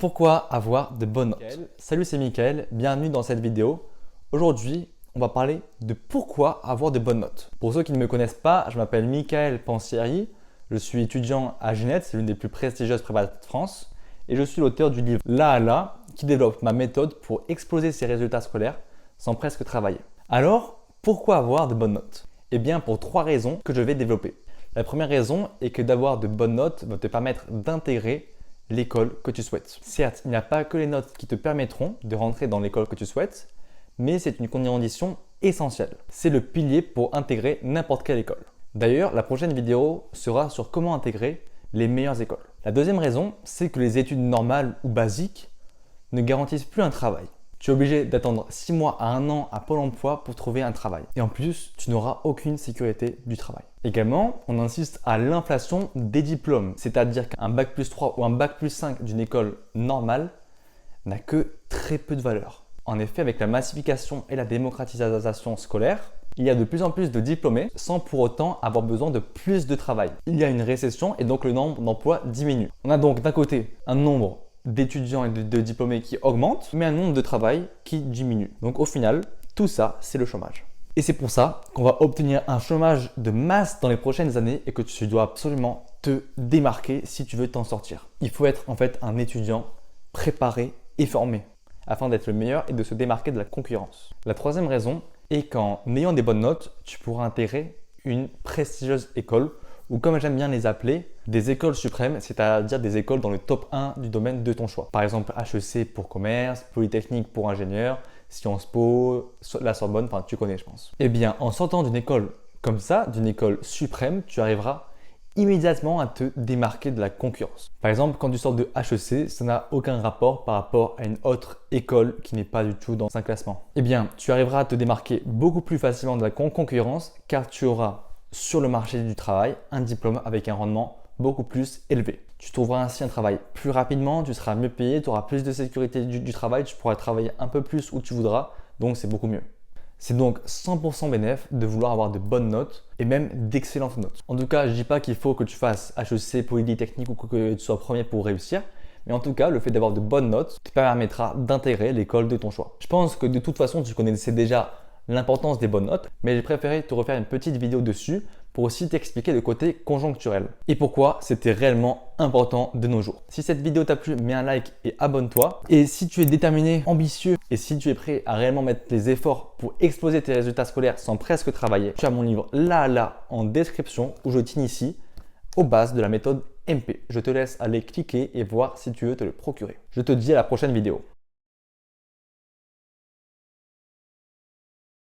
Pourquoi avoir de bonnes notes? Salut, c'est Mickaël, bienvenue dans cette vidéo. Aujourd'hui, on va parler de pourquoi avoir de bonnes notes. Pour ceux qui ne me connaissent pas, je m'appelle Mickaël Pansieri, je suis étudiant à Ginette, c'est l'une des plus prestigieuses prépas de France, et je suis l'auteur du livre Là à là, qui développe ma méthode pour exploser ses résultats scolaires sans presque travailler. Alors, pourquoi avoir de bonnes notes? Eh bien, pour 3 raisons que je vais développer. La première raison est que d'avoir de bonnes notes va te permettre d'intégrer l'école que tu souhaites. Certes, il n'y a pas que les notes qui te permettront de rentrer dans l'école que tu souhaites, mais c'est une condition essentielle. C'est le pilier pour intégrer n'importe quelle école. D'ailleurs, la prochaine vidéo sera sur comment intégrer les meilleures écoles. La deuxième raison, c'est que les études normales ou basiques ne garantissent plus un travail. Tu es obligé d'attendre 6 mois à 1 an à Pôle emploi pour trouver un travail. Et en plus, tu n'auras aucune sécurité du travail. Également, on insiste à l'inflation des diplômes, c'est-à-dire qu'un bac+3 ou un bac+5 d'une école normale n'a que très peu de valeur. En effet, avec la massification et la démocratisation scolaire, il y a de plus en plus de diplômés sans pour autant avoir besoin de plus de travail. Il y a une récession et donc le nombre d'emplois diminue. On a donc d'un côté un nombre d'étudiants et de diplômés qui augmente, mais un nombre de travail qui diminue. Donc au final, tout ça, c'est le chômage. Et c'est pour ça qu'on va obtenir un chômage de masse dans les prochaines années et que tu dois absolument te démarquer si tu veux t'en sortir. Il faut être en fait un étudiant préparé et formé afin d'être le meilleur et de se démarquer de la concurrence. La troisième raison est qu'en ayant des bonnes notes, tu pourras intégrer une prestigieuse école ou comme j'aime bien les appeler, des écoles suprêmes, c'est-à-dire des écoles dans le top 1 du domaine de ton choix. Par exemple, HEC pour commerce, Polytechnique pour ingénieur, Sciences Po, la Sorbonne, enfin tu connais je pense. Eh bien, en sortant d'une école comme ça, d'une école suprême, tu arriveras immédiatement à te démarquer de la concurrence. Par exemple, quand tu sors de HEC, ça n'a aucun rapport par rapport à une autre école qui n'est pas du tout dans un classement. Eh bien, tu arriveras à te démarquer beaucoup plus facilement de la concurrence car tu auras sur le marché du travail un diplôme avec un rendement beaucoup plus élevé. Tu trouveras ainsi un travail plus rapidement, tu seras mieux payé, tu auras plus de sécurité du travail, tu pourras travailler un peu plus où tu voudras, donc c'est beaucoup mieux. C'est donc 100% bénéf de vouloir avoir de bonnes notes et même d'excellentes notes. En tout cas, je ne dis pas qu'il faut que tu fasses HEC, Polytechnique ou que tu sois premier pour réussir, mais en tout cas, le fait d'avoir de bonnes notes te permettra d'intégrer l'école de ton choix. Je pense que de toute façon, tu connaissais déjà l'importance des bonnes notes, mais j'ai préféré te refaire une petite vidéo dessus pour aussi t'expliquer le côté conjoncturel et pourquoi c'était réellement important de nos jours. Si cette vidéo t'a plu, mets un like et abonne-toi. Et si tu es déterminé, ambitieux et si tu es prêt à réellement mettre les efforts pour exploser tes résultats scolaires sans presque travailler, tu as mon livre là en description où je t'initie aux bases de la méthode MP. Je te laisse aller cliquer et voir si tu veux te le procurer. Je te dis à la prochaine vidéo.